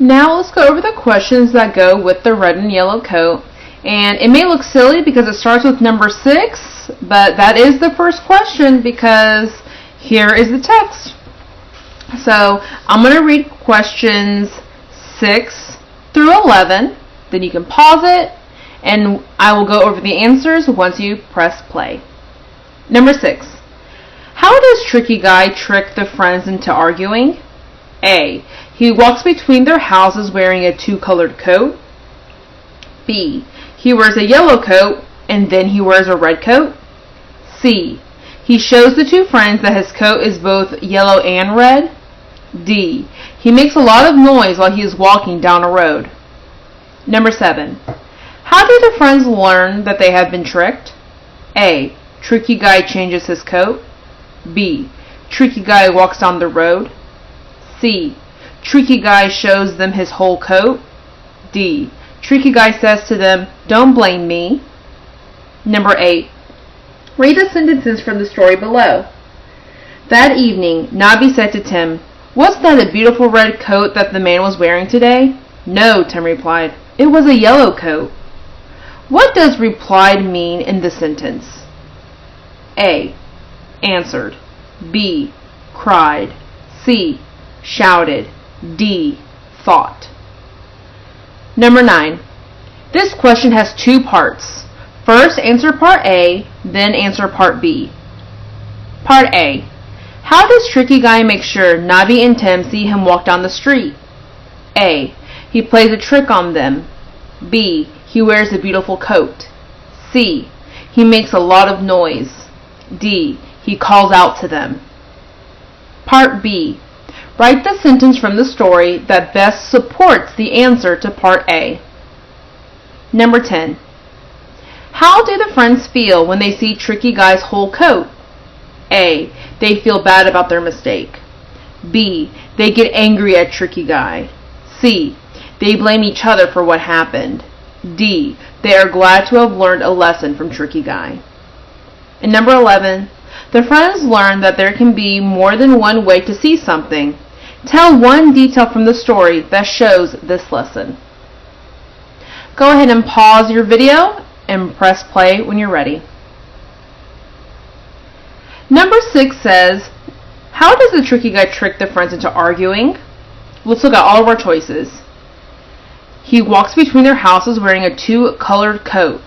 Now let's go over the questions that go with the red and yellow coat. And it may look silly because it starts with number 6, but that is the first question because here is the text. So I'm going to read questions 6 through 11, then you can pause it, and I will go over the answers once you press play. Number 6. How does Tricky Guy trick the friends into arguing? A. He walks between their houses wearing a 2-colored coat. B. He wears a yellow coat and then he wears a red coat. C. He shows the 2 friends that his coat is both yellow and red. D. He makes a lot of noise while he is walking down a road. Number 7. How do the friends learn that they have been tricked? A. Tricky Guy changes his coat. B. Tricky Guy walks down the road. C. Tricky Guy shows them his whole coat. D. Tricky Guy says to them, "Don't blame me." Number 8. Read the sentences from the story below. That evening, Nabi said to Tim, "Wasn't that a beautiful red coat that the man was wearing today?" "No," Tim replied. "It was a yellow coat." What does replied mean in the sentence? A. Answered. B. Cried. C. Shouted. D. Thought. Number 9. This question has 2 parts. First, answer part A, then answer part B. Part A. How does Tricky Guy make sure Nabi and Tim see him walk down the street? A. He plays a trick on them. B. He wears a beautiful coat. C. He makes a lot of noise. D. He calls out to them. Part B. Write the sentence from the story that best supports the answer to Part A. Number 10. How do the friends feel when they see Tricky Guy's whole coat? A. They feel bad about their mistake. B. They get angry at Tricky Guy. C. They blame each other for what happened. D. They are glad to have learned a lesson from Tricky Guy. And number 11. The friends learn that there can be more than one way to see something. Tell one detail from the story that shows this lesson. Go ahead and pause your video and press play when you're ready. Number 6 says, how does the Tricky Guy trick the friends into arguing? Let's look at all of our choices. He walks between their houses wearing a 2-colored coat.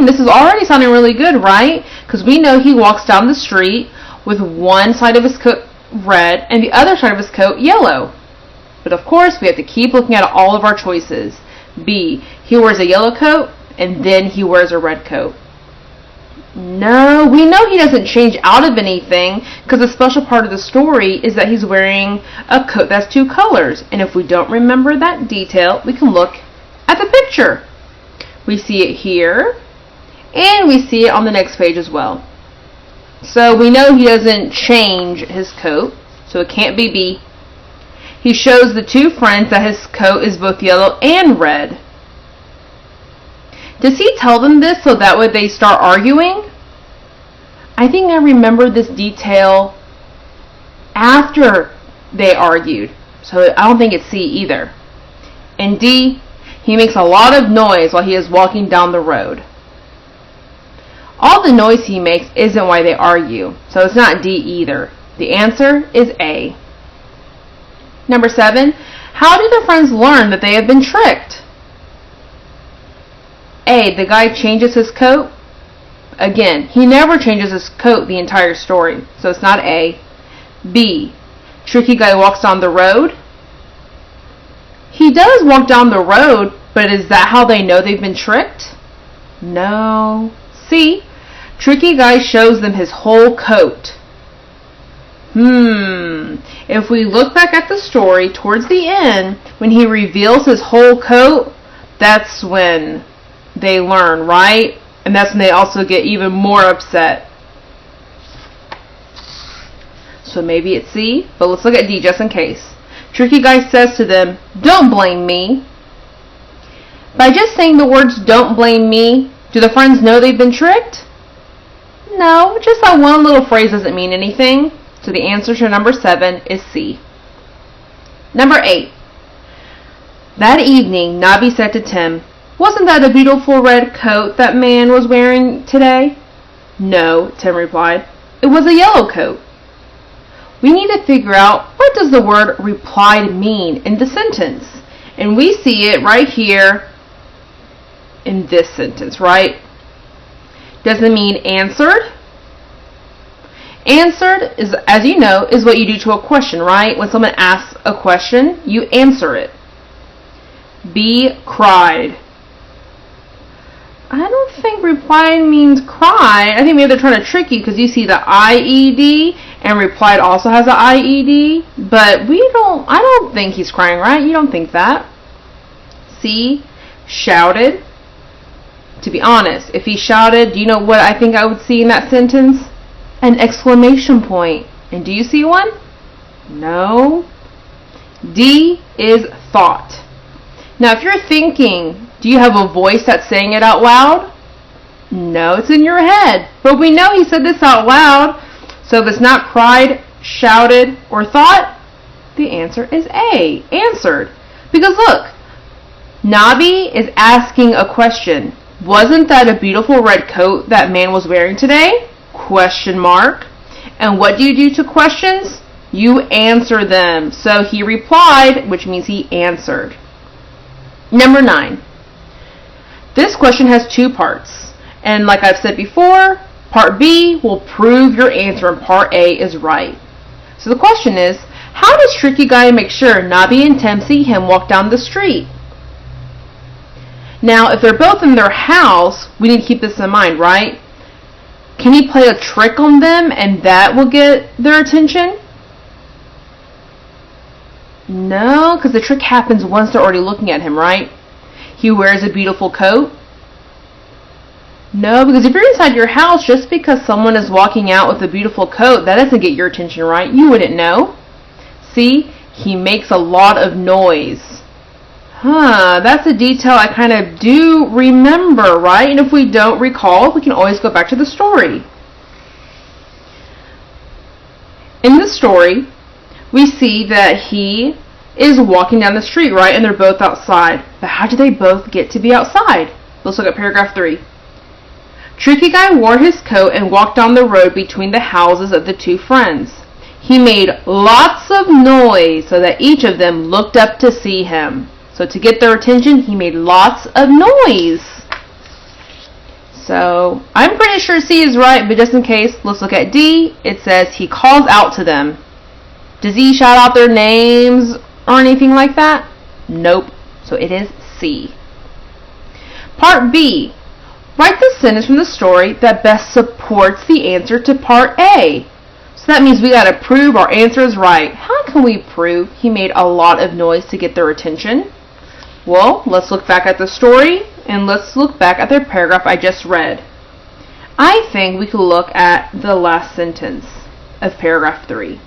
This is already sounding really good, right? Because we know he walks down the street with one side of his coat red and the other side of his coat yellow. But of course, we have to keep looking at all of our choices. B. He wears a yellow coat and then he wears a red coat. No, we know he doesn't change out of anything because the special part of the story is that he's wearing a coat that's 2 colors. And if we don't remember that detail, we can look at the picture. We see it here and we see it on the next page as well. So we know he doesn't change his coat, so it can't be B. He shows the 2 friends that his coat is both yellow and red. Does he tell them this so that way they start arguing? I think I remember this detail after they argued, so I don't think it's C either. And D, he makes a lot of noise while he is walking down the road. All the noise he makes isn't why they argue, so it's not D either. The answer is A. Number 7, how do the friends learn that they have been tricked? A, the guy changes his coat. Again, he never changes his coat the entire story, so it's not A. B, Tricky Guy walks down the road. He does walk down the road, but is that how they know they've been tricked? No. C, Tricky Guy shows them his whole coat. If we look back at the story towards the end, when he reveals his whole coat, that's when they learn, right? And that's when they also get even more upset. So maybe it's C, but let's look at D just in case. Tricky Guy says to them, "Don't blame me." By just saying the words "don't blame me," do the friends know they've been tricked? No, just that one little phrase doesn't mean anything. So the answer to number 7 is C. Number 8. That evening, Nabi said to Tim, "Wasn't that a beautiful red coat that man was wearing today?" "No," Tim replied. "It was a yellow coat." We need to figure out, what does the word replied mean in the sentence? And we see it right here in this sentence, right? Does it mean answered? Answered is, as you know, is what you do to a question, right? When someone asks a question, you answer it. B, cried. I don't think replied means cried. I think maybe they're trying to trick you because you see the IED and replied also has an IED, but I don't think he's crying, right? You don't think that. C, shouted. To be honest, if he shouted, do you know what I think I would see in that sentence? An exclamation point. And do you see one? No. D is thought. Now if you're thinking, do you have a voice that's saying it out loud? No, it's in your head. But we know he said this out loud. So if it's not cried, shouted, or thought, the answer is A, answered. Because look, Nabi is asking a question. Wasn't that a beautiful red coat that man was wearing today? Question mark. And what do you do to questions? You answer them. So he replied, which means he answered. Number 9. This question has 2 parts. And like I've said before, part B will prove your answer and part A is right. So the question is, how does Tricky Guy make sure Nabi and Tim see him walk down the street? Now, if they're both in their house, we need to keep this in mind, right? Can he play a trick on them and that will get their attention? No, because the trick happens once they're already looking at him, right? He wears a beautiful coat. No, because if you're inside your house, just because someone is walking out with a beautiful coat, that doesn't get your attention, right? You wouldn't know. See, he makes a lot of noise. That's a detail I kind of do remember, right? And if we don't recall, we can always go back to the story. In the story, we see that he is walking down the street, right? And they're both outside. But how do they both get to be outside? Let's look at paragraph 3. Tricky Guy wore his coat and walked down the road between the houses of the 2 friends. He made lots of noise so that each of them looked up to see him. So to get their attention, he made lots of noise. So I'm pretty sure C is right, but just in case, let's look at D. It says he calls out to them. Does he shout out their names or anything like that? Nope. So it is C. Part B. Write the sentence from the story that best supports the answer to part A. So that means we got to prove our answer is right. How can we prove he made a lot of noise to get their attention? Well, let's look back at the story and let's look back at the paragraph I just read. I think we could look at the last sentence of paragraph 3.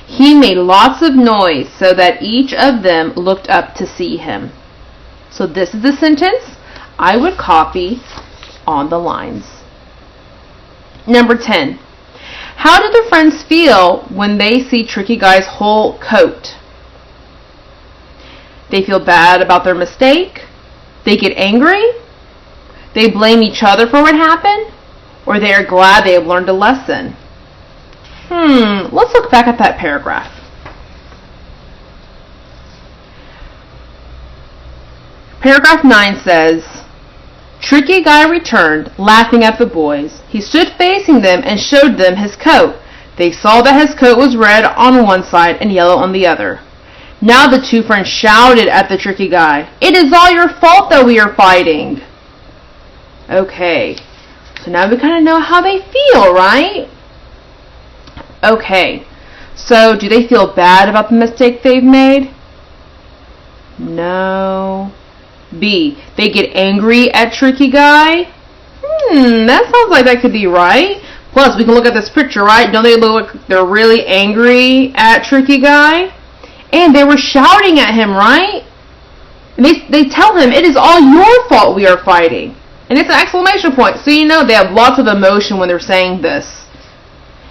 He made lots of noise so that each of them looked up to see him. So this is the sentence I would copy on the lines. Number 10. How do the friends feel when they see Tricky Guy's whole coat? They feel bad about their mistake? They get angry? They blame each other for what happened? Or they are glad they have learned a lesson? Let's look back at that paragraph. Paragraph 9 says, Tricky Guy returned, laughing at the boys. He stood facing them and showed them his coat. They saw that his coat was red on one side and yellow on the other. Now the 2 friends shouted at the Tricky Guy, "It is all your fault that we are fighting." Okay, so now we kind of know how they feel, right? Okay, so do they feel bad about the mistake they've made? No. B, they get angry at Tricky Guy? That sounds like that could be right. Plus, we can look at this picture, right? Don't they look like they're really angry at Tricky Guy? And they were shouting at him, right? And they tell him, "It is all your fault we are fighting." And it's an exclamation point. So you know they have lots of emotion when they're saying this.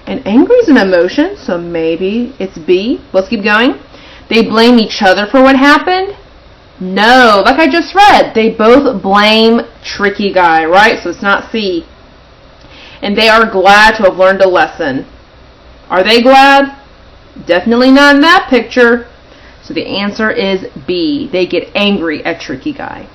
And angry is an emotion, so maybe it's B. Let's keep going. they blame each other for what happened? No, like I just read, they both blame Tricky Guy, right? So it's not C. And they are glad to have learned a lesson. Are they glad? Definitely not in that picture. So the answer is B. They get angry at Tricky Guy.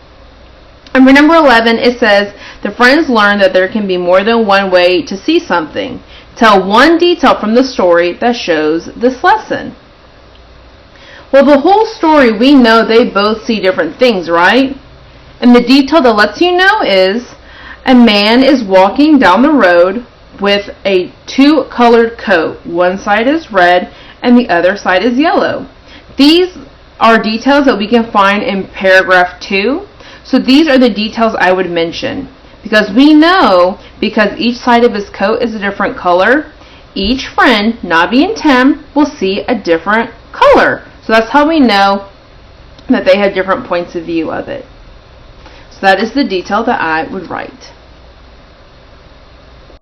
And for number 11, it says, the friends learn that there can be more than one way to see something. Tell one detail from the story that shows this lesson. Well, the whole story, we know they both see different things, right? And the detail that lets you know is, a man is walking down the road with a two-colored coat. One side is red and the other side is yellow. These are details that we can find in paragraph 2. So these are the details I would mention. Because we know, because each side of his coat is a different color, each friend, Nabi and Tim, will see a different color. So that's how we know that they have different points of view of it. So that is the detail that I would write.